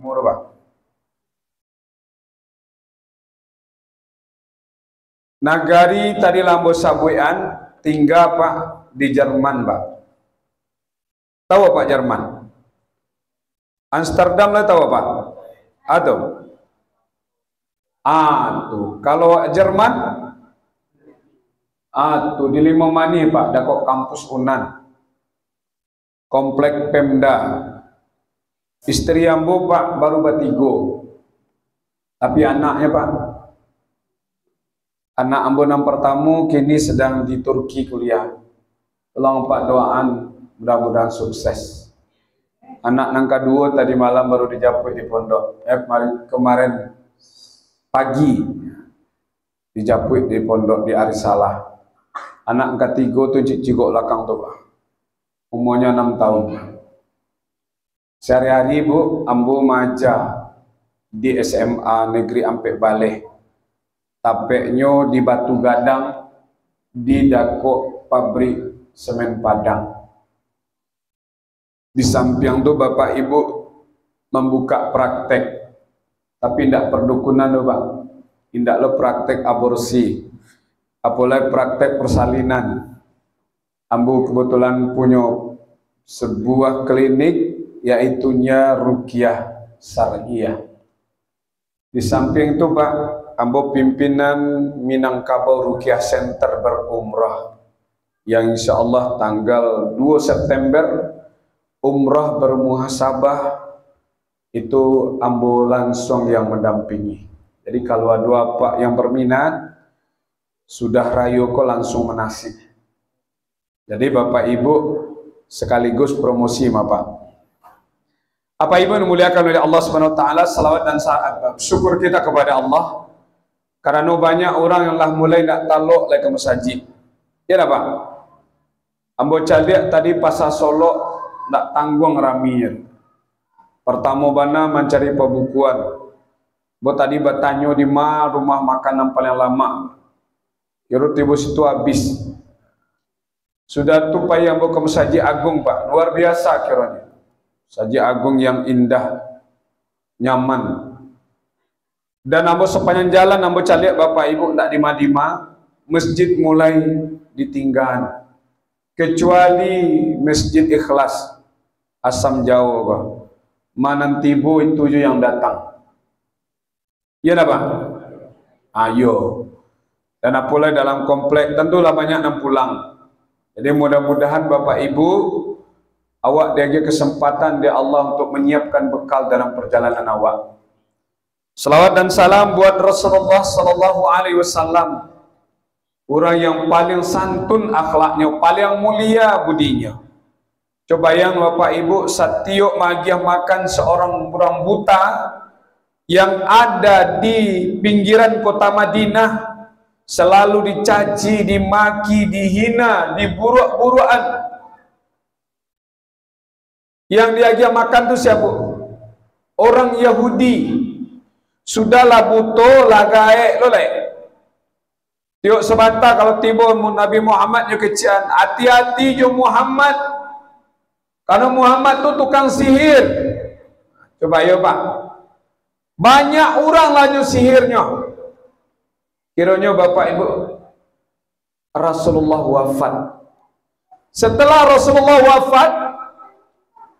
Timur Pak. Nagari tadi lambo sabuian tinggal Pak di Jerman Pak. Tahu Pak Jerman? Amsterdam lah tahu Pak? Atau? Tuh. Kalau Jerman? Tuh di Limomani Pak, dakok kampus Unan. Komplek Pemda. Istri ambo Pak baru batigo. Tapi anaknya Pak, anak ambo yang pertama kini sedang di Turki kuliah. Tolong Pak doaan, mudah-mudahan sukses. Anak yang kedua tadi malam baru dijaput di pondok. Kemarin pagi dijaput di pondok di Arisalah. Anak yang ketiga tuh cicigok belakang tuh Pak. Umurnya 6 tahun. Sehari-hari Bu, ambo maja di SMA Negeri Ampek Baleh. Tapeknya di Batu Gadang di Dako pabrik semen Padang. Di samping itu Bapak Ibu membuka praktek, tapi tidak perdukunan loh Pak, tidak lo praktek aborsi, apalagi praktek persalinan. Ambo kebetulan punya sebuah klinik, yaitunya Ruqyah Syariah. Di samping itu Pak, ambo pimpinan Minangkabau Ruqyah Center berumrah, yang insya Allah tanggal 2 September umrah bermuhasabah, itu ambo langsung yang mendampingi. Jadi kalau ada Pak yang berminat, sudah rayu kok langsung menasih. Jadi Bapak Ibu sekaligus promosi Pak. Apa Ibu yang dimuliakan oleh Allah Subhanahu wa taala, salawat dan saat syukur kita kepada Allah karena banyak orang yang lah mulai nak taluk lagi ke masjid. Ya dah Pak. Ambo caliak tadi pasar Solo nak tanggung raminya. Pertama bana mencari pembukuan. Bo tadi bertanya di mana rumah makan yang paling lama. Kira tiba situ habis. Sudah tu payah ambo ke Masjid Agung Pak. Luar biasa kiranya. Masjid Agung yang indah, nyaman. Dan ambo sepanjang jalan ambo caliak Bapak Ibu ndak dima-dima, masjid mulai ditinggal. Kecuali Masjid Ikhlas Asam Jawa Pak. Manantibo itu yang datang. Ya dah Pak. Ayo. Dan apalagi dalam komplek tentulah banyak yang pulang. Jadi mudah-mudahan Bapak Ibu awak diberi kesempatan dari Allah untuk menyiapkan bekal dalam perjalanan awak. Salawat dan salam buat Rasulullah sallallahu alaihi wasallam. Orang yang paling santun akhlaknya, paling mulia budinya. Coba yang Bapak Ibu setiap magiah makan seorang orang buta yang ada di pinggiran kota Madinah, selalu dicaci, dimaki, dihina, diburuk-burukan. Yang dia makan tu siapa? Orang Yahudi. Sudahlah buto lagai loleh. Tiok sebata kalau tiba Nabi Muhammad yang kecian, hati-hati jo Muhammad. Karena Muhammad tu tukang sihir. Coba ya Pak. Banyak orang lanjut sihirnya. Kiranya Bapak Ibu Rasulullah wafat. Setelah Rasulullah wafat,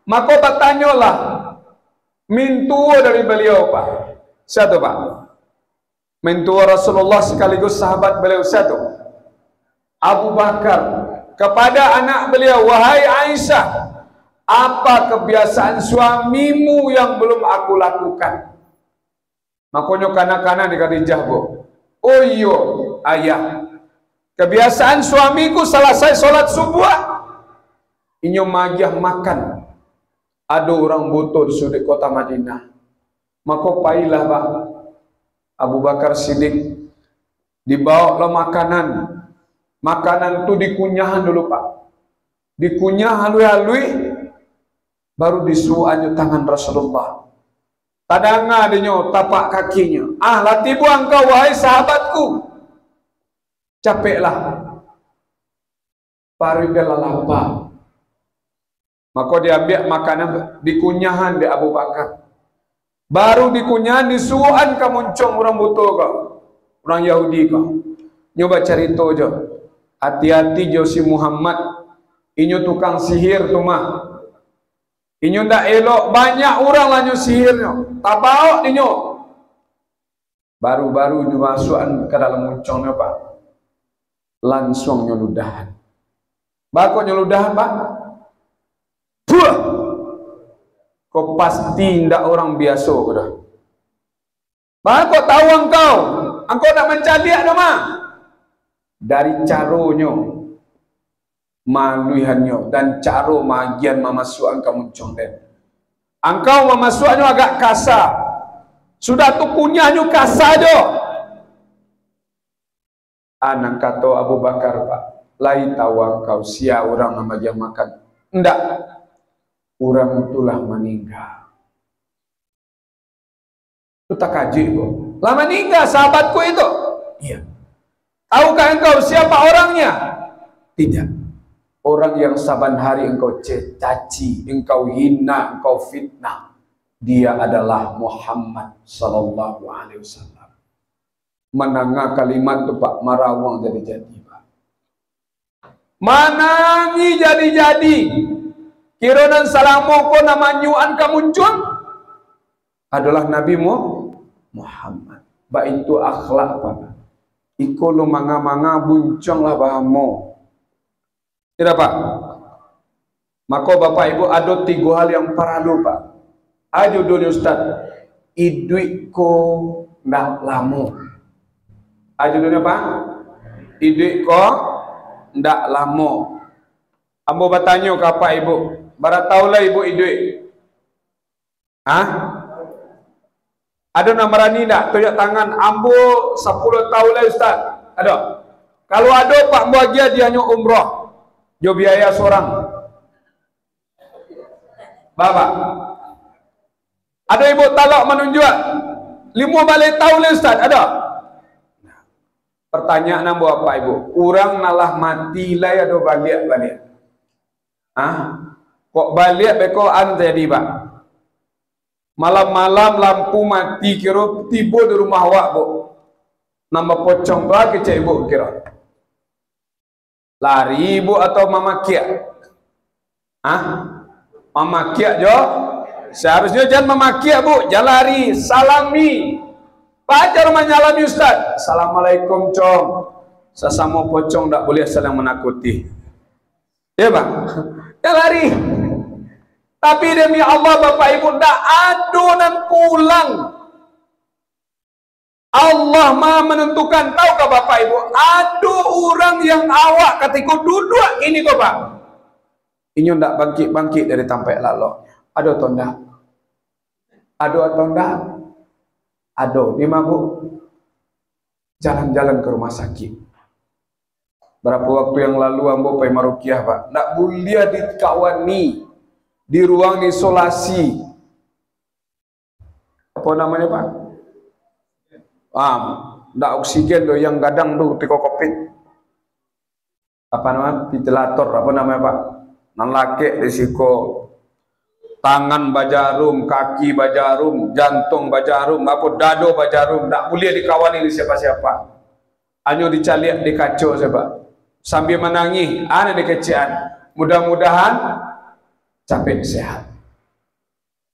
maka bertanyalah mintua dari beliau Pak. Siapa Pak? Mintua Rasulullah sekaligus sahabat beliau satu, Abu Bakar, kepada anak beliau, wahai Aisyah, apa kebiasaan suamimu yang belum aku lakukan? Makanya kanak-kanak di Khadijah Bu. Oh iya ayah, kebiasaan suamiku selesai sholat subuh inyo magiah makan. Ada orang butuh di sudut kota Madinah. Maka pailah Pak Abu Bakar Siddiq, dibawa lo makanan. Makanan itu dikunyahan dulu Pak. Dikunyah halui-halui, baru disuruh tangan Rasulullah. Tadanga adanya tapak kakinya. Latibu engkau wahai sahabatku. Capeklah. Paridalah lapar. Maka diambil makanan dikunyahan di Abu Bakar. Baru dikunyah disuan kamuncong orang butuh kau. Orang Yahudi kau. Nyoba cerita je. Hati-hati jo si Muhammad. Inyo tukang sihir tu mah. Inyo ndak elok, banyak orang lah nyo sihirnya. Tak bawa inyo. Baru-baru nyo masukan ke dalam muncongnya pak. Langsung nyo ludahan. Bakok nyo ludahan pak. Buah. Kau pasti ndak orang biasa kau dah. Bakok tahu engkau. Engkau nak mencadiak dah mah. Dari caronyo. Maluihannya dan cara magian memasukkan kamu condet. Engkau memasukkannya agak kasar. Sudah tu kunyahnya kasar jo. Anak kata Abu Bakar pak, lai tahu engkau sia orang nama dia makan. Enggak, orang itulah meninggal. Itu tak kaji bu. Lah meninggal sahabatku itu. Iya. Tahukah engkau siapa orangnya? Tidak. Orang yang saban hari engkau caci, engkau hina, engkau fitnah, dia adalah Muhammad sallallahu alaihi wasallam. Menangah kalimat tu pak, marawang jadi-jadi pak. Manangi jadi-jadi. Kironan salamoko nama nyuan kamuncun adalah Nabi Muhammad. Ba itu akhlak pak. Iko lu manga-manga buncong lah bahamo. Tidak pak. Maka bapak ibu ada 3 hal yang perlu pak. Ajo dulu ustaz. Iduit ko ndak lamo. Ajo dulu pak. Iduit ko ndak lamo. Ambo bertanya ke apa ibu. Barat tahu lah ibu iduit. Hah? Ada nama rani tak? Tunjuk tangan. Ambo 10 tahun lah ustaz. Ada. Kalau ada pak bahagia dia hanya umrah. Jo biaya seorang. Bapak. Ada ibu talak menunjuk 5 balik tahun lah ustaz. Ada. Pertanyaan ambo apa ibu? Orang nalah mati lah ada balik. Ah, kok balik beko an jadi pak? Malam-malam lampu mati kira tiba di rumah awak bu. Nama pocong tu kecik ibu kira. Lari ibu atau mama kiak? Ah, mama kiak jo. Seharusnya jangan mama kiak bu, jangan lari, salami. Pacar menyalami ustaz. Assalamualaikum cong. Sesama pocong tak boleh saling menakuti. Ya bang, jangan lari. Tapi demi Allah bapak ibu tak adunan pulang. Allah maha menentukan. Tahukah bapak ibu, ada orang yang awak ketika duduk ini kok pak, ini tak bangkit dari tampek lalu. Ada atau enggak? Ada atau enggak? Ada. Di bu, jalan-jalan ke rumah sakit. Berapa waktu yang lalu ambo pergi marukiah pak, nak boleh dikawani di ruang isolasi. Apa namanya pak? Ndak oksigen do yang gadang tu tiko covid. Apa namanya? Ventilator apa namanya pak? Nan laki risiko tangan bajarum, kaki bajarum, jantung bajarum, apa dado bajarum, ndak boleh dikawani di siapa-siapa. Hanya dicaliak di kacau siapa. Sambil menangis, ada di kecian. Mudah-mudahan capek sehat.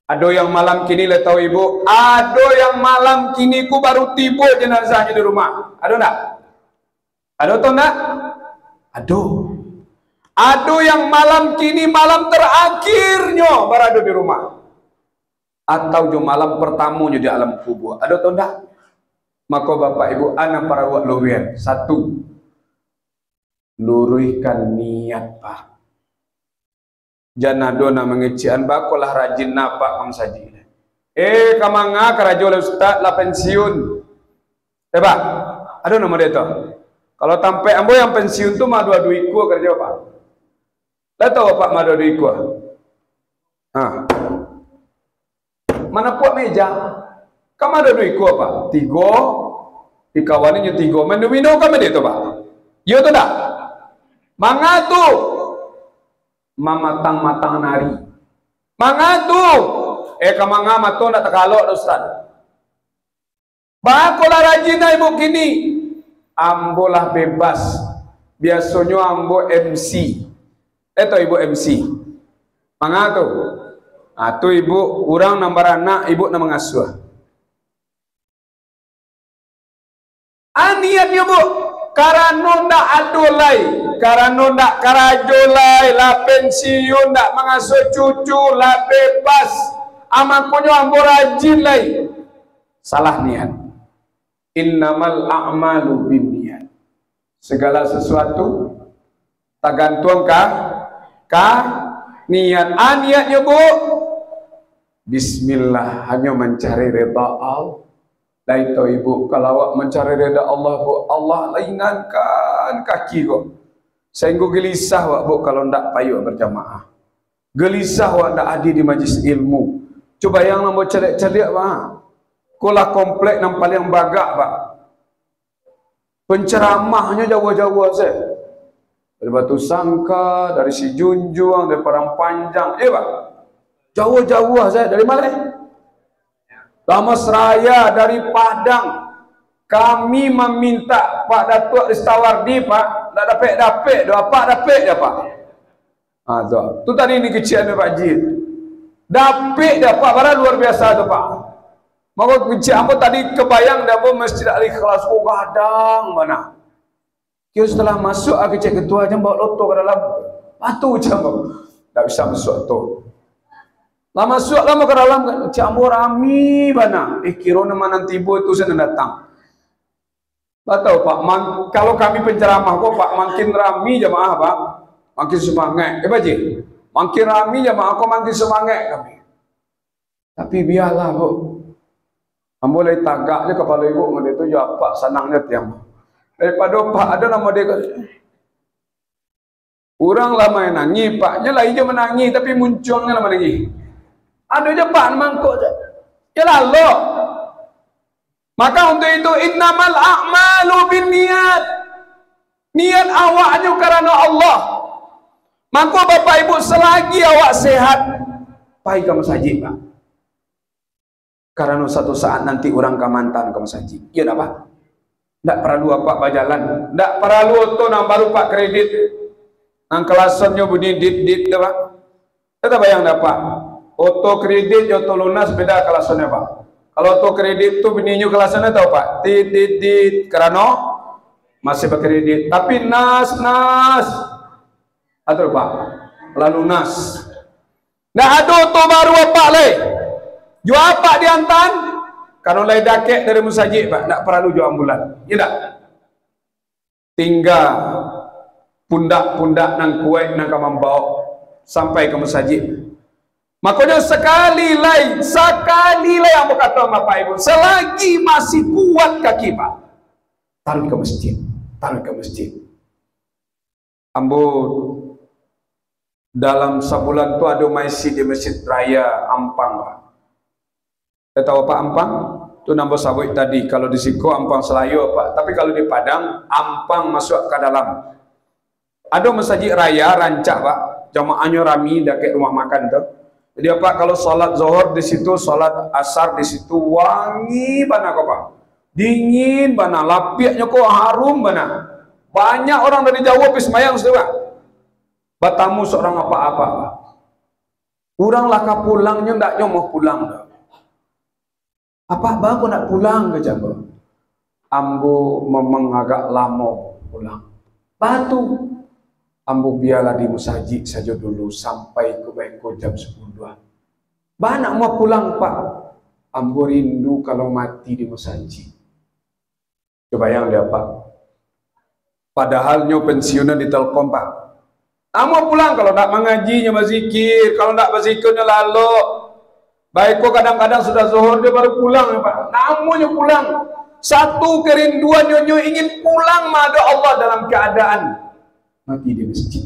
Ada yang malam kini le tahu ibu, ada yang malam kini ku baru tiba jenazahnya di rumah. Ada enggak? Ada atau enggak? Ada. Ada yang malam kini malam terakhirnya berada di rumah. Atau jo malam pertamanya di alam kubur. Ada atau enggak? Maka bapak ibu anak para wak luwian. 1. Luruhkan niat pak. Jangan dona mengecian bakolah rajin napak mang saji. Kamanga karajo le ustaz la pensiun. Pak, ada nama dia tu. Kalau tampai ambo yang pensiun tu mah dua iku kerja pak. Lah tahu pak mah dua iku. Mana puak meja? Kamu ada dua iku apa? 3 dikawaninya 3. Menu kamu dia tu pak. Yo tu dah. Manga tu. Mamatang-matang nari. Mangatu kamanga mato nak takalok Ustaz. Bakolah rajin ibu kini. Ambo lah bebas. Biasanya ambo MC. Itu ibu MC. Manga tu. Tu ibu orang nambar anak, ibu nama ngasuh. Niatnya bu, karena ndak adolai, karena ndak karajolai, lah pensiun, ndak mengasuh cucu, lah bebas. Amakunyo ambo rajin lai. Salah niat. Innamal a'malu binniyat. Segala sesuatu tergantung niat. Niatnya bu, Bismillah, hanya mencari redha Allah. Dah itu ibu, kalau awak mencari redha Allah bu, Allah ringankan kaki kau. Sehingga gelisah awak bu kalau ndak payuk berjamaah. Gelisah awak ndak hadir di majlis ilmu. Coba yang nak celik-celik pak. Kulah komplek yang paling bagak pak. Penceramahnya jauh-jauh saya. Dari Batu Sangka, dari Si Junjung, dari Padang Panjang. Pak, jauh-jauh saya. Dari mana? Lama Seraya, dari Padang. Kami meminta Pak Datuk Ristawardi Pak, tak dapat-dapat, Pak dapat dia Pak. Tu tadi ini kecil Pak Jid. Dapat dia Pak, barang luar biasa tu Pak. Maka kecil apa tadi kebayang dah pun Masjid Al-Ikhlas, gadang mana. Kira setelah masuk aku cek ketua jam bawa loto ke dalam batu jam tak bisa masuk tu. Lama masuk lama ke dalam campur rami mana. Kira nama nanti ibu itu saya datang. Tahu Pak, kalau kami penceramah kok Pak makin rami jemaah Pak, makin semangat. Pak Ji, makin rami jemaah kok makin semangat kami. Tapi biarlah Bu. Mulai tagaknya kepala ibu mengenai itu ya Pak senangnya tiang. Daripada Pak ada nama dia. Orang lama yang nangis, Paknya lah hijau menangis, tapi munculnya lama lagi. Ada je Pak mangkuk je. Ya lalu. Maka untuk itu innamal a'malu binniyat. Niat awaknya karena Allah. Maka Bapak Ibu selagi awak sehat, pergi ke masjid Pak. Karena satu saat nanti orang Kamantan ke masjid. Ya tak Pak? Tak perlu apa berjalan. Tak perlu tu nang baru Pak kredit. Nang kelasannya bunyi dit Pak. Kita bayang dapat. Auto kredit, auto lunas beda kelasannya Pak. Kalau auto kredit tu bunyinya kelasannya tahu Pak. Dit kerana masih berkredit. Tapi nas. Aduh Pak. Lalu nas. Nah ada auto baru apa le? Jual apa diantan? Kalau lain dakek dari musajid Pak, tak perlu jual ambulan. Ya tak? Tinggal pundak-pundak nang kuat nang kamambau sampai ke masjid. Makanya sekali lain yang berkata Bapak Ibu, selagi masih kuat kaki Pak, taruh ke masjid. Ambo dalam sebulan tu ada masjid di Masjid Raya Ampang Pak. Tahu Pak Ampang? Itu nombor sabuk tadi. Kalau di Siko Ampang Selayu Pak. Tapi kalau di Padang Ampang masuk ke dalam. Ada masjid raya rancak Pak. Jamaahnya rami dekat rumah makan tu. Jadi Pak kalau solat zuhur di situ, solat asar di situ wangi bana kok Pak. Dingin bana, lapiaknya kok harum bana. Banyak orang dari Jawa pergi sembahyang situ Pak. Batamu seorang apa-apa Pak. Kurang laka pulangnya ndak mau pulang dah. Apa aku nak pulang ke Jambu? Ambo memang agak lama pulang. Batu. Ambo biarlah di masjid saja dulu sampai ke Bengko jam 10.02. Banyak mau pulang Pak. Ambo rindu kalau mati di masjid. Coba yang dia Pak. Padahalnya pensiunan di Telkom Pak. Mau pulang kalau tak mengajinya berzikir, kalau tak berzikirnya lalu. Baik kok kadang-kadang sudah zuhur dia baru pulang Pak. Namunnya pulang. Satu kerinduan nyonya ingin pulang mada Allah dalam keadaan mati di masjid.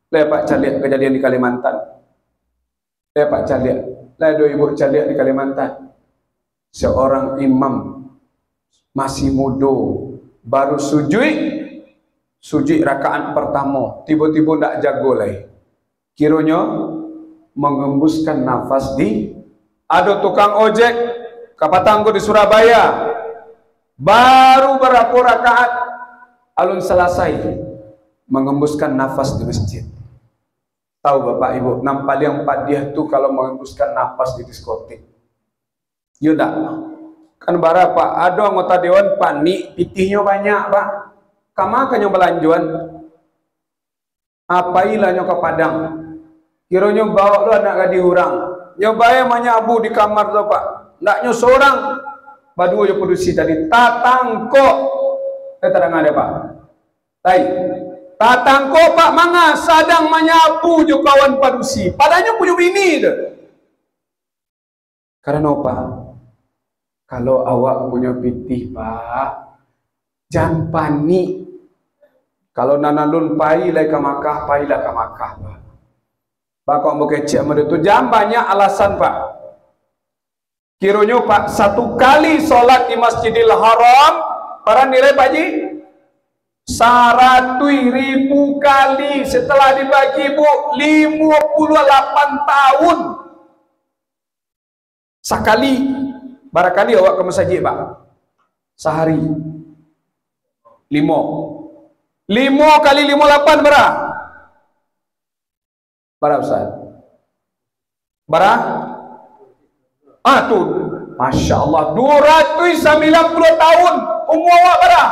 Pak caliak kejadian di Kalimantan. Pak caliak. Dua ibu caliak di Kalimantan. Seorang imam masih muda baru sujud rakaat pertama. Tiba-tiba tak jago lagi. Kiranya mengembuskan nafas di Ada tukang ojek kapatangku di Surabaya, baru berapa rakaat alun selesai mengembuskan nafas di masjid. Tahu Bapak Ibu, nampak yang padiah tu kalau mengembuskan nafas di diskotik. Yudak, kan berapa? Ada anggota dewan panik, pitihnya banyak Pak. Kamakannya belanjuan, apailahnya ke Padang. Kiranya bawa lu anak gadi hurang. Nyobaya menyabu di kamar tu Pak. Naknya seorang, badu aja produksi tadi. Tatangko, terang ada Pak. Tai, tatangko Pak manga sadang menyabu jo kawan produksi. Padahal punya bini tu. Karena apa? Kalau awak punya pitih Pak, jangan panik. Kalau nanalun pai lai ke Makkah, pai lah ke Makkah Pak. Pak kok mau kecek sama itu jangan banyak alasan Pak. Kiranya Pak satu kali sholat di Masjidil Haram, para nilai Pak Ji 100.000 kali setelah dibagi Bu 58 tahun. Sekali, barangkali awak ke masjid Pak. Sehari 5 kali 58 berapa? Berapa Ustaz? Berapa? Tuh, Masya Allah 290 tahun umur awak berapa?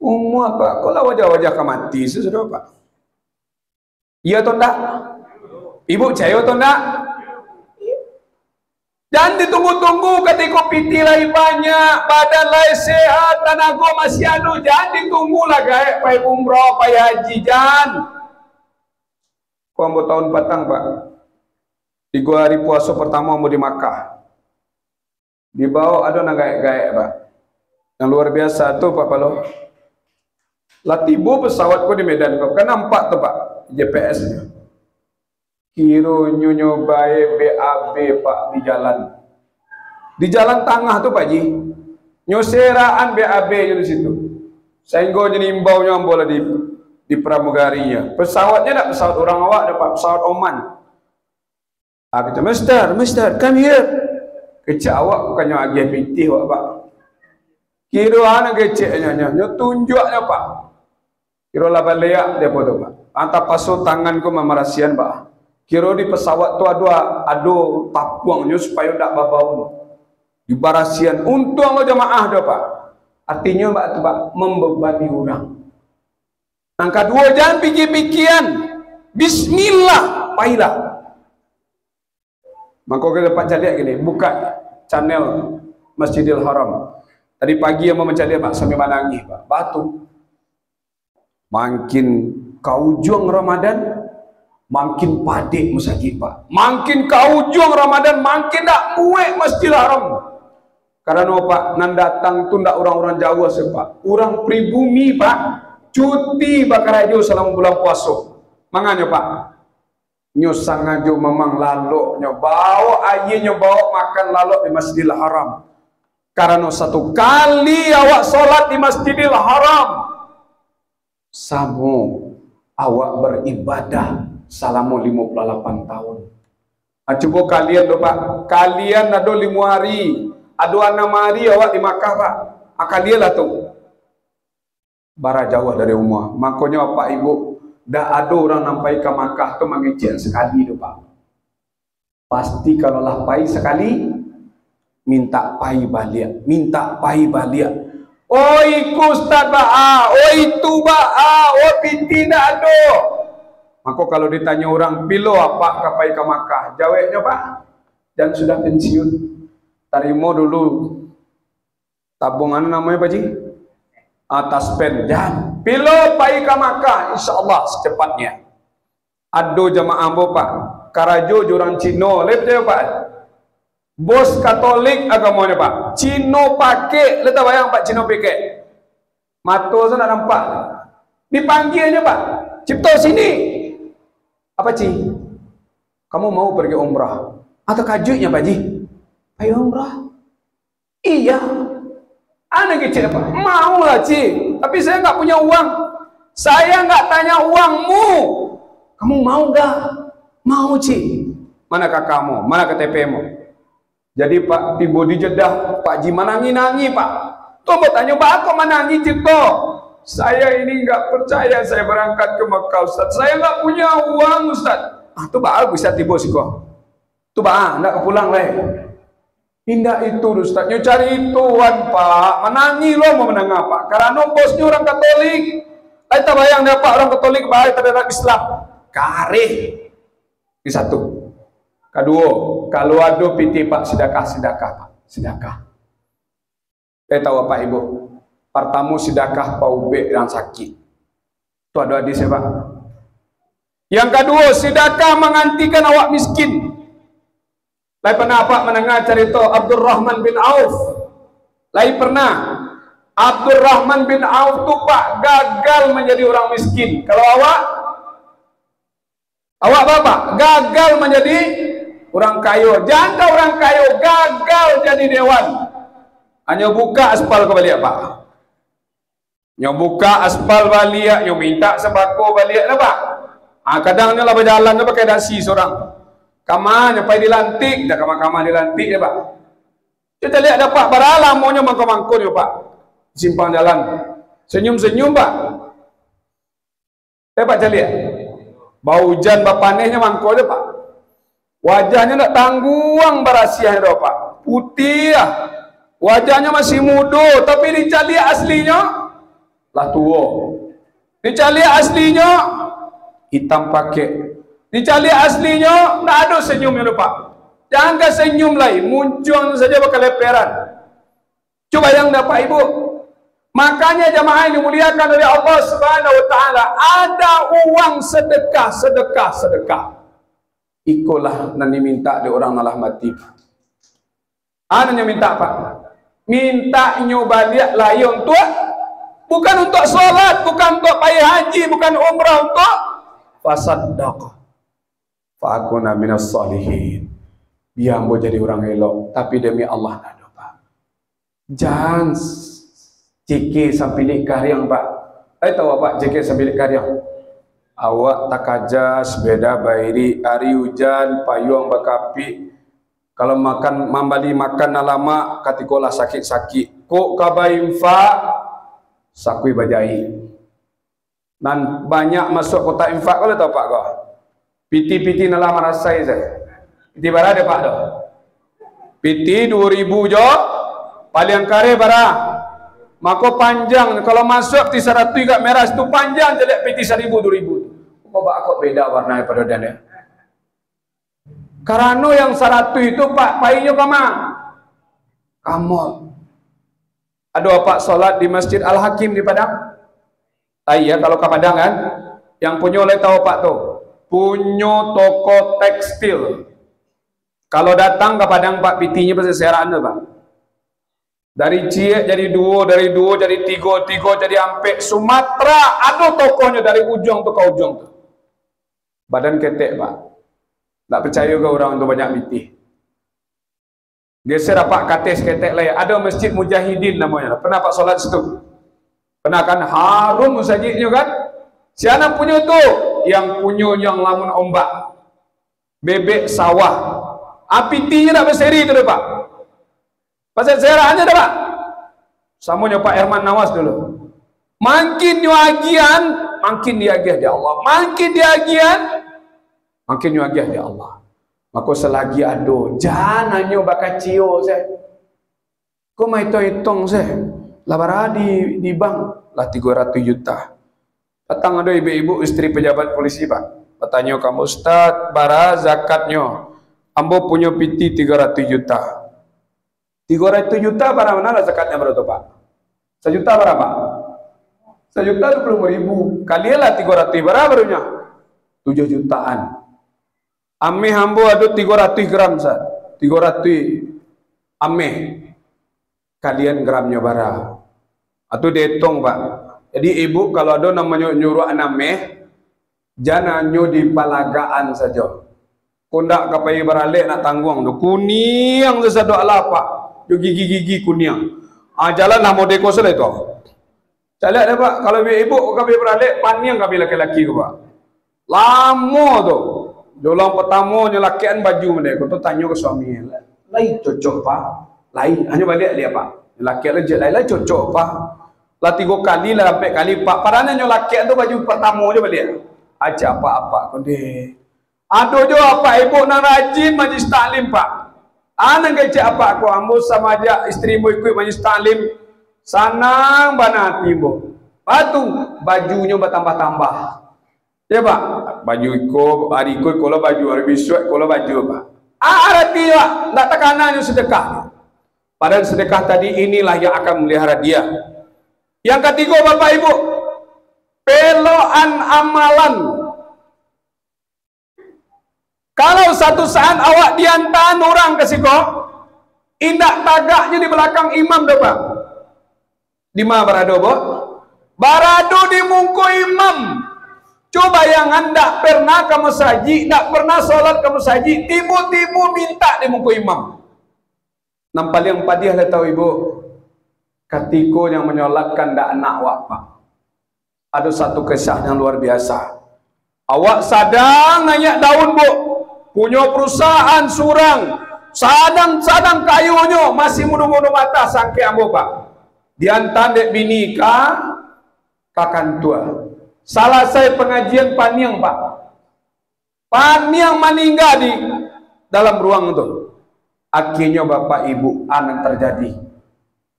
Umur apa? Kalau wajah-wajah kau mati sudah Pak. Iya atau enggak? Ibu percaya atau enggak? Jangan ditunggu-tunggu ketika piti lagi banyak, badan lagi sehat, tenaga masih anu. Jangan ditunggulah kayak pai umroh, pai haji, jangan. Kau mau tahun patang Pak. 3 hari puasa pertama mau di Makkah. Di bawah ada nak gaek-gaek Pak. Yang luar biasa tuh Pak Palo. Lah tiba pesawatku di Medan kau. Kan nampak tuh Pak GPS-nya. Kiro nyobae BAB Pak di jalan. Di jalan tengah tuh Pak Ji. Nyoseraan BAB di situ. Sehingga jadi imbaunya bola di pramugarinya. Pesawatnya tak pesawat orang awak dapat pesawat Oman. Kata Mister, come here. Kecak awak bukannya agih pitih awak Pak. Kira ana keceknya nyo tunjuknya Pak. Kira lah baleak dia foto Pak. Antap pasu tanganku memerasian Pak. Kira di pesawat tu ada tapuangnya supaya tak babau. Di barasian untung lo jamaah dah Pak. Artinya Pak membebani orang. Yang kedua jangan pikir-pikiran. Bismillah, pailah. Maka kita dapat lihat gini, buka channel Masjidil Haram. Tadi pagi yang mau mencari Pak sambil menangis Pak. Batu. Makin kau ujung Ramadan, makin padik masjid Pak. Makin kau ujung Ramadan, makin tak muek Masjidil Haram. Karena Pak, nan datang tu ndak orang-orang Jawa sih Pak. Orang pribumi Pak, cuti bakar aja selama bulan puasa. Manganya Pak, nyusang aja memang lalu bawa aye bawa makan lalu di Masjidil Haram. Karena satu kali awak solat di Masjidil Haram, samu awak beribadah selama 58 tahun. Coba kalian doa Pak, kalian ada 5 hari. Ada 6 hari awak di Makkah Pak. Kalian lah tu. Bara jauh dari rumah. Makanya Pak Ibu, dah ada orang nampai ke Makkah tu mengecek sekali tu Pak. Pasti kalau lah pai sekali, minta pai balik. Oi Ustaz Ba'a, oi itu Ba'a, oi binti nak ada. Maka kalau ditanya orang, pilo apa kapai ke Makkah? Jawabnya Pak, dan sudah pensiun. Tarimo dulu tabungan namanya Pak Ji atas pen dan pilo pai ke Makkah insyaallah secepatnya. Ado jamaah Pak Karajo jurang Cino lep dia Pak. Bos Katolik agamanya Pak. Cino pakai, lu tahu bayang Pak Cino pakai. Mato sana nampak. Dipanggilnya Pak. Cipto sini. Apa Ci? Kamu mau pergi umrah? Atau kajutnya Pak Ji? Ayo umrah. Iya. Anak kecil Pak. Mau lah Ci. Tapi saya nggak punya uang. Saya nggak tanya uangmu. Kamu mau nggak? Mau Ci. Manakah kamu? Mana KTP-mu? Jadi Pak tiba di Jeddah, Pak Ji menangi-nangi Pak. Tuh bertanya, Pak aku menangi Cipto. Saya ini nggak percaya saya berangkat ke Mekah Ustaz. Saya nggak punya uang Ustaz. Tuh Pak bisa tiba sih kok. Tuh Pak, nggak pulang lah. Indah itu Ustaz. Nyo cari ituan Pak. Menangi lo mau menang apa? Karena bosnya orang Katolik. Kita bayang dapat orang Katolik baik terhadap Islam. Karih. Ini satu. Kedua, kalau ada piti Pak sedekah Pak, sedekah. Tahu Pak Ibu, pertama sedekah paube yang sakit. Itu ada hadis ya Pak. Yang kedua, sedekah mengantikan awak miskin. Lai pernah Pak mendengar cerita Abdurrahman bin Auf. Lai pernah Abdurrahman bin Auf tuh Pak gagal menjadi orang miskin. Kalau awak Bapak gagal menjadi orang kaya, janda orang kaya gagal jadi dewan. Hanya buka aspal ke balik Pak. Nyo buka aspal balik, nyo minta sembako balik lah Pak. Kadang nyo lah berjalan lah pakai dasi seorang. Kamar nyampai dilantik, dah kamar dilantik ya Pak. Kita lihat dapat baralah maunya mangko-mangko ya Pak. Simpang jalan. Senyum-senyum Pak. Pak lihat. Bau hujan bapanehnya mangko dia Pak. Wajahnya nak tangguang barasiah dia Pak. Putih lah. Wajahnya masih muda, tapi dicari aslinya lah tua. Dicari aslinya hitam pakai. Dicari aslinya tak ada senyumnya Pak. Jangan senyum lain, muncul saja bakal leperan. Coba yang dapat Ibu. Makanya jamaah yang dimuliakan oleh Allah Subhanahu wa taala, ada uang sedekah. Ikulah nani minta di orang nalah mati. Ada yang minta Pak. Minta nyobaliak layong tua. Bukan untuk sholat, bukan untuk payah haji, bukan umrah, untuk fasaddaqah. Fa'akuna minas salihin. Biar mau jadi orang elok, tapi demi Allah ada Pak. Jangan cekik sampai di karyang Pak. Tahu Pak cekik sampai di karyang. Awak tak aja sepeda bairi hari hujan payung bakapi. Kalau makan mambali makan lama katikolah sakit-sakit. Kok kabaimfa sakui bajai. Dan banyak masuk kota infak kalau tahu Pak kau. Piti-piti nala marasai saya. Piti bara ada Pak dah. Piti 2000 jo. Paling kare bara. Maka panjang kalau masuk ti 100 kat merah itu panjang jadi piti 1000 2000. Kok Pak kok beda warna daripada dan ya. Karena yang 100 itu Pak painya kama. Kamu. Ada Pak solat di Masjid Al-Hakim di Padang? Iya kalau ke Padang kan. Yang punya oleh tahu Pak tuh. Punya toko tekstil. Kalau datang ke Padang Pak pitinya pasti seraan Pak. Dari Ciek jadi 2, dari 2 jadi 3, 3 jadi sampai Sumatera ada tokonya dari ujung tuh ke ujung tuh. Badan ketek Pak. Tak percaya ke orang untuk banyak piti. Geser Pak kates ketek lain. Ada Masjid Mujahidin namanya. Pernah Pak solat situ? Pernah kan harum masjidnya kan? Siapa punya tu? Yang punya yang lamun ombak. Bebek sawah. Apitinya nak berseri tu Pak. Pasal serahannya dah Pak. Samanya Pak Herman Nawas dulu. Makin nyagian, makin diagih dia Allah. Makin diagian, makin nyagiah dia Allah. Maka selagi ada, jangan nyo bakacio saya. Kau mai hitung saya. Labara di bank lah 300 juta. Datang ada ibu-ibu istri pejabat polisi Pak. Bertanya kamu Ustaz, bara zakatnya. Ambo punya piti 300 juta. 300 juta bara mana lah zakatnya berapa Pak? 1 juta berapa? 1 juta 20.000. Kalilah 300 berapa barunya? 7 jutaan. Ame hambo ada 300 gram Ustaz. 300 ame. Kalian gramnya bara. Atau dihitung Pak. Jadi ibu kalau ada namanya nyuruh aname, jangan nyo di palagaan saja. Kundak kapai beralik nak tanggung tu kuning sesadok lah Pak. Yo gigi-gigi kuning. Jalan lah mau deko sele tu. Calik dah Pak, kalau ibu kapai beralik paniang kapai laki-laki ke Pak. Lama tu. Jolang pertama nyelakian baju mereka. Kau tanya ke suami, lain cocok pak, lain hanya balik dia pak. Nyelakian aja lain cocok pak. Lah 3 kali lah sampai kali pak. Padahal nyelakian tu baju pertama je balik. Aja apa-apa kau deh. Aduh jo apa ibu nak rajin majlis taklim pak. Anak kecik apa aku ambo sama aja istrimu ikut majlis taklim. Sanang banati ibu. Batu bajunya bertambah-tambah. Ya pak, baju ikut hari ikut kalau baju hari besok kalau baju pak. Arti pak, tak tekanannya sedekah. Padahal sedekah tadi inilah yang akan melihara dia. Yang ketiga bapak ibu, peloan amalan. Kalau satu saat awak diantar orang ke siko, indak tagaknya di belakang imam dah pak. Di mana berado bo? Barado di mungku imam. Coba yang hendak pernah ke masjid, tak pernah solat ke masjid, tiba-tiba minta di muka imam. Nampak yang padiah dah tahu ibu. Ketika yang menyolatkan dak anak awak pak. Ada satu kisah yang luar biasa. Awak sadang nanya daun bu, punya perusahaan surang, sadang kayunya masih muda-muda mata sangke ambo pak. Diantar dek bini kakan tua. Salah saya pengajian paniang pak. Paniang meninggal di dalam ruang itu. Akhirnya bapak ibu anak terjadi.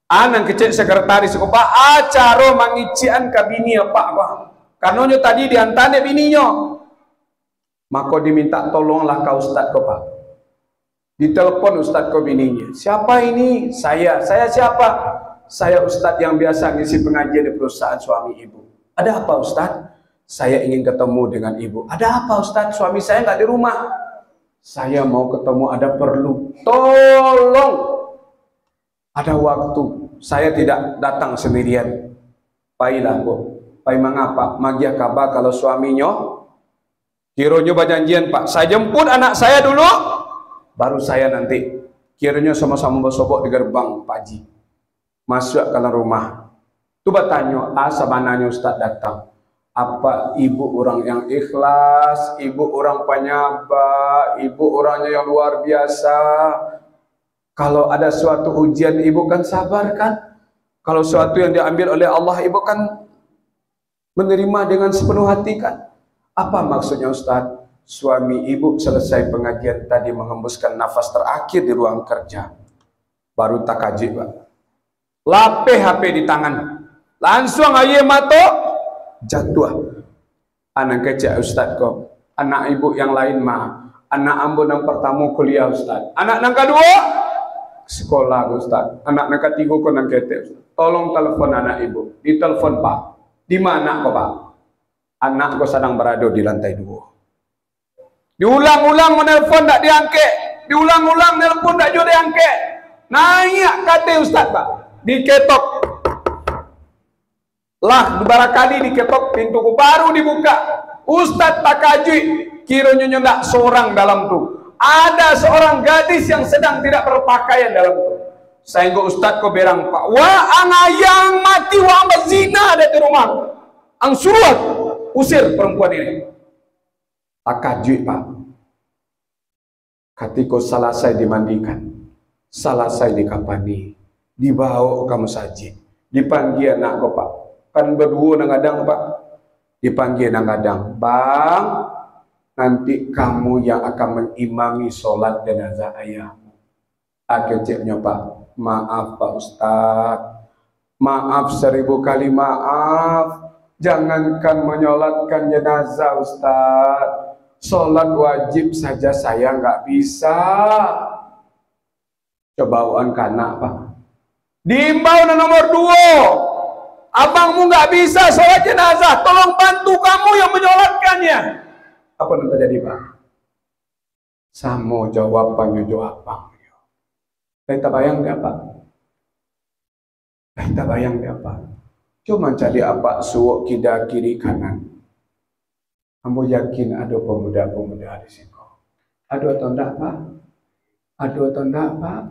Anak kecil sekretaris pak acara mangician ke bini pak pak. Karena tadi diantar dek bininya. Maka diminta tolonglah kau ustaz kau pak. Ditelepon ustaz kau bininya. Siapa ini? Saya siapa? Saya ustaz yang biasa ngisi pengajian di perusahaan suami ibu. Ada apa ustaz? Saya ingin ketemu dengan ibu. Ada apa ustaz? Suami saya nggak di rumah. Saya mau ketemu, ada perlu. Tolong. Ada waktu. Saya tidak datang sendirian. Pailah bu. Pai mengapa? Magia kabar kalau suaminya kiranya berjanjian pak. Saya jemput anak saya dulu. Baru saya nanti. Kiranya sama-sama bersobok di gerbang Pak Haji. Masuk ke dalam rumah. Tu bertanya, sabananya ustaz datang. Apa ibu orang yang ikhlas, ibu orang penyabar, ibu orangnya yang luar biasa. Kalau ada suatu ujian ibu kan sabar kan. Kalau suatu yang diambil oleh Allah ibu kan menerima dengan sepenuh hati kan. Apa maksudnya ustaz? Suami ibu selesai pengajian tadi menghembuskan nafas terakhir di ruang kerja. Baru takajib pak. Lapeh HP di tangan. Langsung aye mato jatuh. Anak kecil ustaz kau. Anak ibu yang lain mah. Anak ambo yang pertama kuliah ustaz. Anak yang kedua sekolah ustaz. Anak yang ketiga kau nang kete. Tolong telepon anak ibu. Ditelepon pak. Di mana kau pak? Anak kau sedang berada di lantai 2. Diulang-ulang menelpon tak diangkat. Diulang-ulang nelpon tak juga diangkat. Naik kata ustaz pak. Diketok. Lah barangkali diketok pintu baru dibuka. Ustaz takajui kiranya ndak seorang dalam tu. Ada seorang gadis yang sedang tidak berpakaian dalam tu. Sehingga ustaz ko berang pak. Wah angayang mati wah berzina ada di rumah. Ang suruh usir perempuan ini. Takajui pak. Ketika selesai dimandikan, selesai dikapani, dibawa ke masjid, dipanggil anak ko pak. Kan berdua nangadang pak. Dipanggil nangadang, bang, nanti kamu yang akan mengimami sholat jenazah ayahmu. Kecilnya pak, maaf pak ustaz, maaf 1000 kali maaf. Jangankan menyolatkan jenazah ustaz, sholat wajib saja saya nggak bisa. Cobaan kanak pak. Diimbau nomor 2. Abangmu nggak bisa sholat jenazah, tolong bantu kamu yang menyolatkannya. Apa yang terjadi pak? Sama jawabannya jawabannya. Kita bayang nggak pak? Kita bayang nggak pak? Cuma jadi apa suwok kida kiri kanan. Kamu yakin ada pemuda-pemuda di sini? Ada atau enggak pak? Ada atau enggak pak?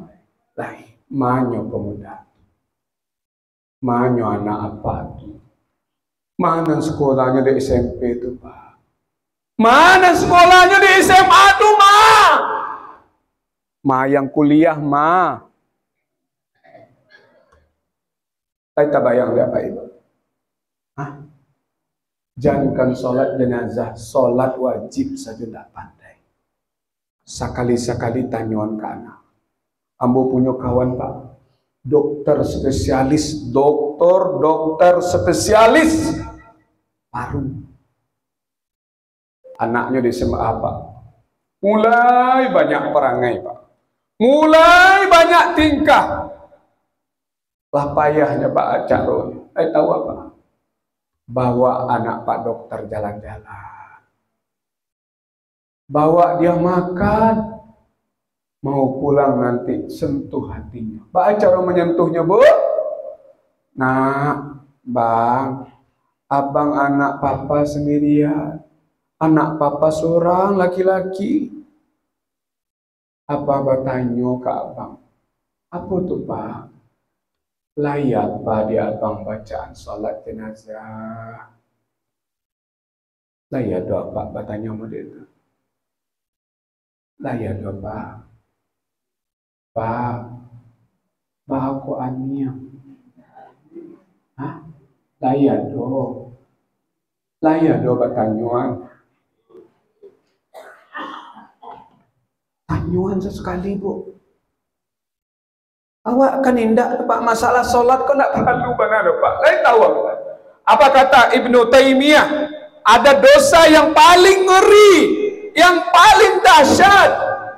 Lah, manyo pemuda. Manyo anak apa tu? Mana sekolahnya di SMP itu pak? Mana sekolahnya di SMA tuh, Ma? Ma yang kuliah, Ma. Kita bayang dia apa itu? Hah? Jangankan sholat jenazah, sholat wajib saja tidak pandai. Sekali-sekali tanyuan ke anak. Ambo punya kawan, Pak, dokter spesialis paru. Anaknya di SMA apa? Mulai banyak perangai, Pak. Mulai banyak tingkah. Lah payahnya Pak Acaroni. Tahu apa? Bawa anak Pak dokter jalan-jalan. Bawa dia makan. Mau pulang nanti sentuh hatinya. Pak Acaroni menyentuhnya, Bu. Nah, Bang, abang anak papa sendirian. Anak papa seorang laki-laki. Apa bertanya ke abang? Apa tuh, Pak? Layak Pak di abang bacaan sholat jenazah. Layak doa Pak, bertanya sama dia itu. Layak doa Pak. Pak, aku ania. Hah? Layak doa. Layak doa bertanyaan. Tanyuan sesekali, Bu. Awak kan indah, Pak, masalah sholat kok nak perlu benar, Pak. Lain tahu apa kata Ibnu Taimiyah? Ada dosa yang paling ngeri, yang paling dahsyat.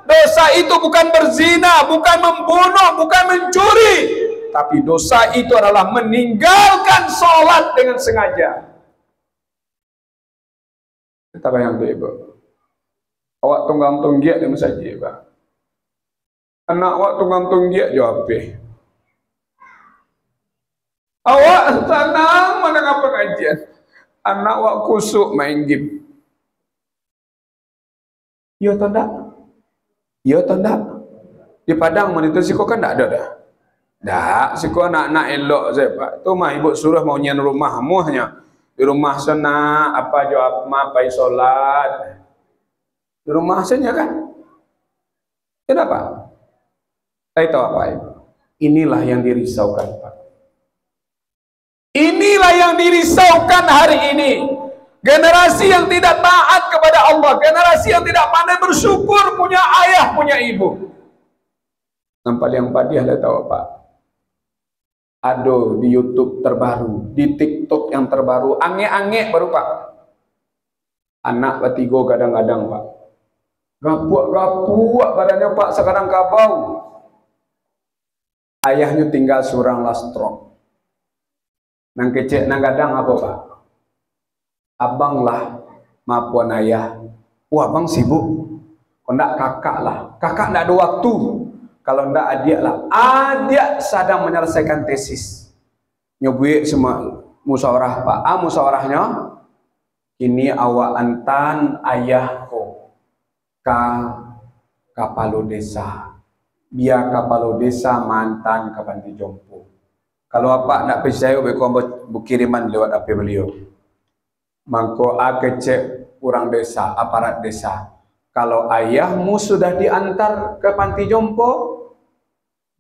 Dosa itu bukan berzina, bukan membunuh, bukan mencuri, tapi dosa itu adalah meninggalkan sholat dengan sengaja. Kita bayang tuh, Ibu. Awak tunggang-tunggiak di masjid, Pak. Anak awak tunggang-tunggiak jawab. Awak senang mendengar pengajian. Anak awak kusuk main game. Ya atau enggak? Ya atau enggak? Di Padang mana itu siko kan enggak ada dah. Enggak, siko anak-anak elok saya, Pak. Tu mah ibu suruh mau nyen rumahmu hanya. Di rumah sana apa jawab ma pai solat. Di rumah saja kan? Tidak Pak. Saya tahu apa itu? Inilah yang dirisaukan Pak. Inilah yang dirisaukan hari ini. Generasi yang tidak taat kepada Allah, generasi yang tidak pandai bersyukur punya ayah, punya ibu. Nampak yang padih ada tahu Pak. Aduh di YouTube terbaru, di TikTok yang terbaru, ange-ange baru Pak. Anak batigo kadang-kadang Pak. Gapuak-gapuak badannya Pak, sekarang kabau. Ayahnya tinggal seorang lastrok. Nang kecek nang kadang apa Pak? Abang lah maafkan ayah. Wah abang sibuk. Kalau enggak kakak lah. Kakak enggak ada waktu. Kalau enggak adik lah. Adik sedang menyelesaikan tesis. Nyobuik semua musyawarah Pak. Musyawarahnya. Ini awak antan ayahku. Kapalo desa. Biar kapalo desa mantan ke panti jompo. Kalau apa nak percaya berkiriman lewat HP beliau. Mangko kecek orang desa, aparat desa. Kalau ayahmu sudah diantar ke panti jompo,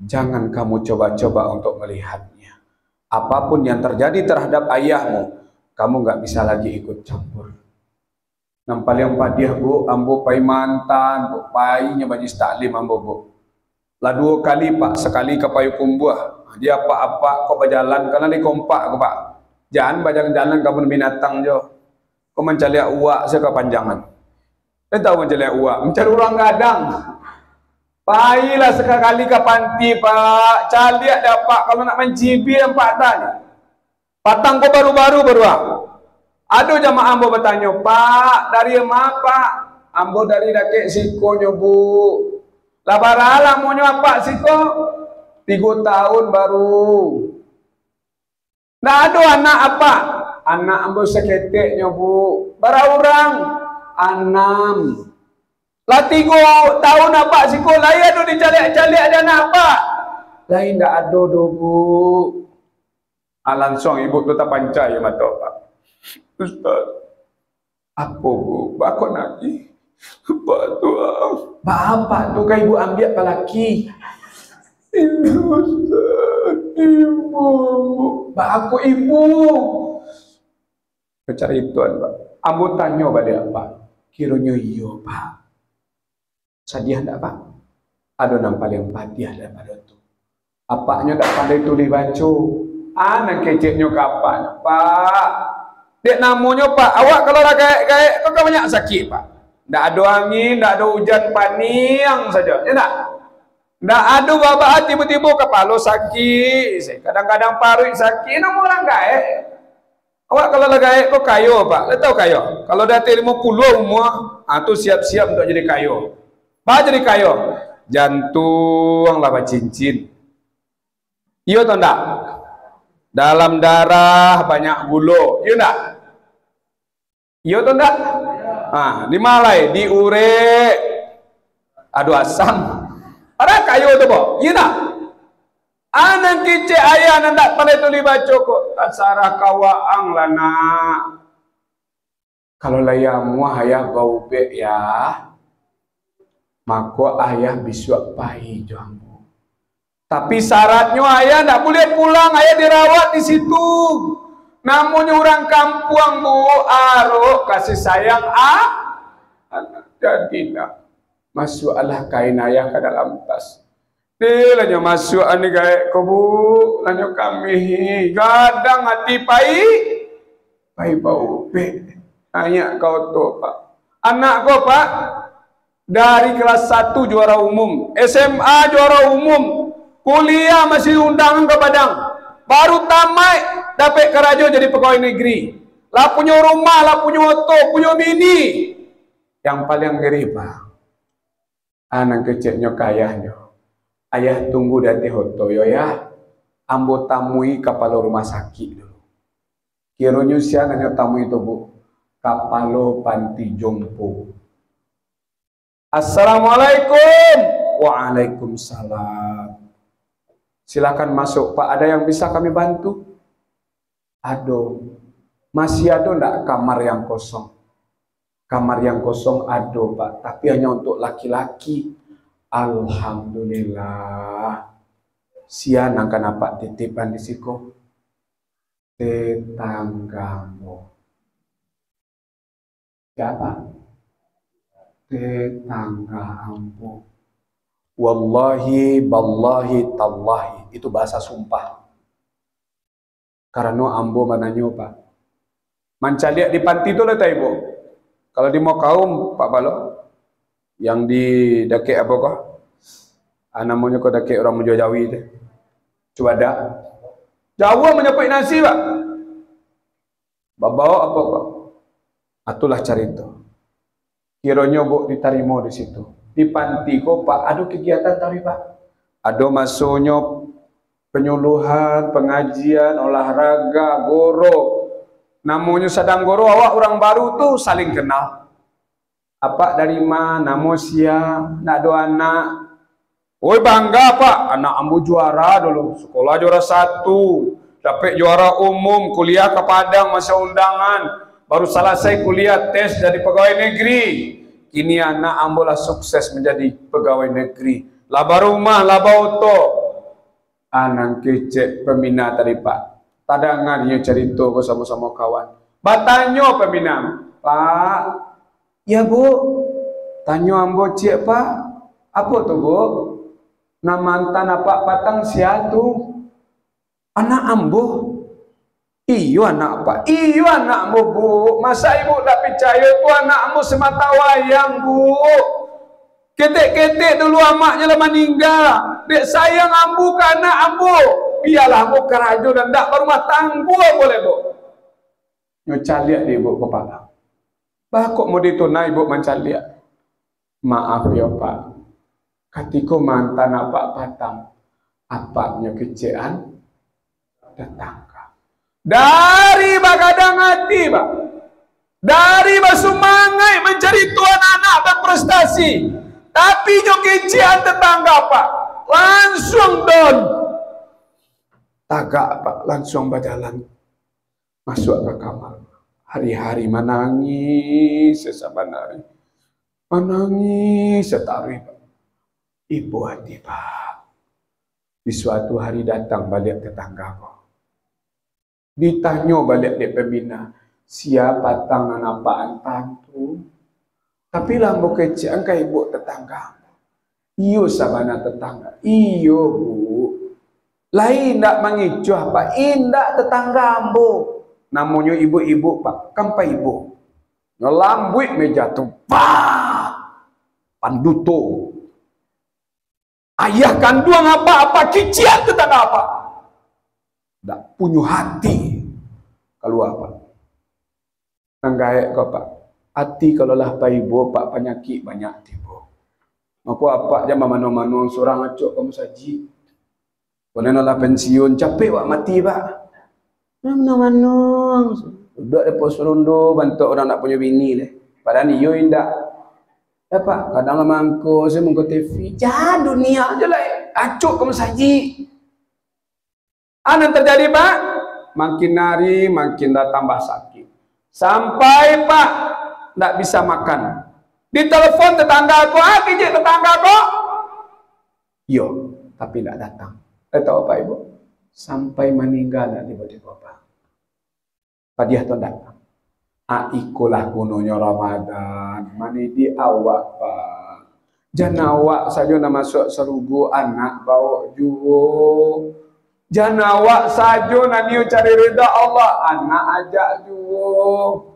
jangan kamu coba-coba untuk melihatnya. Apapun yang terjadi terhadap ayahmu, kamu nggak bisa lagi ikut campur. Nampak yang padiah Bu, ambo pai mantan, Bu pai nyabajis taklim ambo Bu. Lah 2 kali Pak, sekali ke payu kumbuah. Dia apa-apa kok berjalan karena di kompak Pak. Jangan jalan kamu binatang jo. Kau mencari uak saya kepanjangan. Saya tahu mencari uak, mencari orang gadang. Pailah sekali ke panti Pak. Cari ada Pak kalau nak mencibi Pak tadi. Patang kau baru-baru berua. Aduh jamaah ambo bertanya, Pak dari mana Pak? Ambo dari Dakek Siko nyobu. Labarala mau apa Siko? 3 tahun baru. Nah aduh anak apa? Anak ambo seketeknya Bu. Berapa orang? 6. Lah 3 tahun apa Siko? Lain aduh dicalik-calik ada anak apa? Lain tak ada do Bu. Langsung ibu tu tak pancai mata Pak. Ustaz. Apa bu? Bakok nangis. Bapak tu kan ibu ambil pelaki. Ibu, ibu, aku ibu. Mencari tuan pak. Ambo tanya pada apa? Kiranya iyo pak. Sadiah tak pak? Ada yang paling patiah daripada tu. Apaknya tak pandai tulis baca. Anak keceknya kapan pak? Dek namanya pak. Awak kalau dah gaek-gaek kau kan banyak sakit pak. Tak ada angin, tak ada hujan paniang saja. Ya tak? Tak ada babak tiba-tiba kepala sakit. Kadang-kadang parut sakit. Nama orang gaek. Awak kalau dah gaek kau kayo pak. Kau tahu kayo? Kalau dah 50 umur, tu siap-siap untuk jadi kayo. Apa jadi kayo? Jantung laba cincin. Iya atau enggak? Dalam darah banyak gula. Iya enggak? Iya atau enggak? Di malai, di urek, adu asam. Ada kayu tu boh, iya tak? Anak kecil ayah nak pandai tulis baca kok. Sarah kawaang lah nak. Kalau layamu ayah bau bek ya, maka ayah bisuak pai jambu. Tapi syaratnya ayah tak boleh pulang, ayah dirawat di situ. Namanya orang kampung bu, aro kasih sayang jadi nak masuklah kain ayah ke dalam tas. Dia lanya masuk ani gaek ko bu, lanya kami gadang hati pai bau pe. Tanya kau tu pak, anak kau pak dari kelas 1 juara umum, SMA juara umum, kuliah masih undangan ke Padang, baru tamat dapat kerja jadi pegawai negeri. Lah punya rumah, lah punya motor, punya mini. Yang paling ngeri pak, anak kecilnya kayahnya. Ayah tunggu dari hotel ya. Ambo tamui kepala rumah sakit dulu. Kiranya sia nanya tamu itu bu, kepala panti jompo. Assalamualaikum. Waalaikumsalam. Silakan masuk pak. Ada yang bisa kami bantu? Aduh, masih ada ndak kamar yang kosong? Kamar yang kosong ada pak, tapi hanya untuk laki-laki. Alhamdulillah. Sian akan apa titipan di siko? Tetanggamu. Siapa? Tetangga ambo. Wallahi, ballahi, tallahi. Itu bahasa sumpah. Karena ambo mananyo pak. Mancaliak di panti itu lah ibu. Kalau di mau kaum pak Balo, yang di dake apa kah? Namanya kau dake orang menjual Jawi tu. Cuada. Jawa menyapai nasi pak. Bawa apa kah? Atulah cari tu. Kiranya bu diterima di situ. Di panti kau pak ada kegiatan tadi pak. Ada masuknya penyuluhan, pengajian, olahraga, goro. Namanya sedang goro, awak orang baru tu saling kenal. Apa dari mana, namo siapa, nak ada anak. Oi bangga pak, anak ambu juara dulu, sekolah juara 1, dapat juara umum, kuliah ke Padang masa undangan, baru selesai kuliah tes jadi pegawai negeri. Kini anak ambu lah sukses menjadi pegawai negeri. Laba rumah, laba auto. Anak kecek pembina tadi pak. Tadangan dia cerita bersama-sama kawan. Batanyo pembina, pak. Ya bu, tanya ambo cik pak. Apa tu bu? Nama mantan apa patang sia tu? Anak ambo. Iyo anak pak. Iyo anak ambo bu. Masa ibu tak percaya tu anak ambo semata wayang bu. Ketik-ketik dulu amaknya lah meninggal. Dek sayang ambu ke anak ambu. Biarlah ambu kerajo dan tak berumah tangga boleh bu. Nyocaliak dia ibu kepala. Bah kok mau ditunai ibu mencaliak. Maaf ya pak. Ketika mantan apa patang. Apanya kecean. Tetangga. Dari bagadang hati pak. Dari basumangai mencari tuan anak berprestasi. Tapi kecian tetangga pak. Langsung don. Tagak pak. Langsung berjalan. Masuk ke kamar. Hari-hari menangis sesabanari. Menangis setari. Ibu hati Pak. Di suatu hari datang balik tetangga kau. Ditanya balik dia pembina, siapa tangan apaan tantu? Tapi lambu kecil angka ibu tetangga. Iyo sabana tetangga. Iyo bu. Lain ndak mengicu apa? Indak tetangga ambo. Namanya ibu-ibu Pak. Kampai ibu. Ngelambui meja tu. Pak. Panduto. Ayah kandung apa-apa. Kiciat tetangga apa? Tak punya hati. Kalau apa? Nanggaik kau Pak. Hati kalau lah Pak Ibu, Pak penyakit banyak tiba. Aku apa jam mano-mano seorang acok kamu saji. Konen lah pensiun capek Pak mati Pak. Mano-mano. Udah depo serundo bantu orang nak punya bini deh. Padahal iyo indak. Ya Pak, kadang mangko saya mangko TV. Ya dunia aja lah. Acok kamu saji. Apa yang terjadi Pak? Makin hari makin dah tambah sakit. Sampai Pak tak bisa makan. Ditelepon tetangga aku, kijik tetangga aku. Yo, tapi tak datang. Tahu apa Ibu? Sampai meninggal nak tiba-tiba Pak. Padiah tu datang. Ikulah gunanya Ramadan. Mani di awak Pak. Jangan awak saja nak masuk serugu anak bawa juo. Jangan awak saja nak niu cari rida Allah. Anak ajak juo.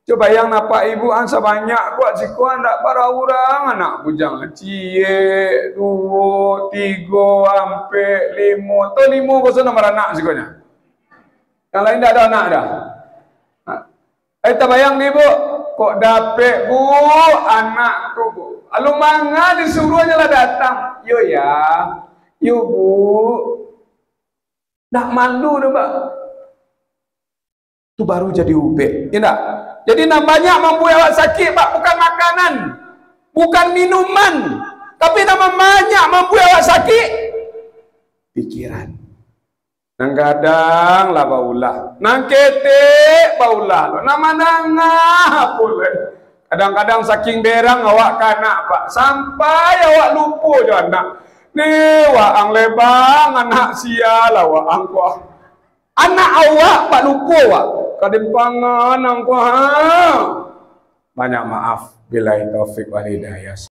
Coba yang napa ibu ansa banyak buat sikuan tak para orang anak bujang cie 2, 3 sampai 5. Tu 5 kosong nomor anak sikuannya. Yang lain tak ada anak dah. Tak bayang ni bu, kok dapet bu anak tu bu. Alu manga disuruhnya lah datang. Yo ya, yo bu. Nak malu dah pak. Tu baru jadi ubek, ya tak? Jadi namanya membuat awak sakit Pak, bukan makanan, bukan minuman, tapi nama banyak membuat awak sakit pikiran. Nang kadang lah baulah, nang ketek baulah, nama nangah boleh. Kadang-kadang saking berang awak kanak Pak, sampai awak lupa je anak. Ni waang lebang anak sial awak angkuh. Anak awak Pak lupa awak. Kadimpangan angkuh ha. Banyak maaf. Billahi taufik wal hidayah.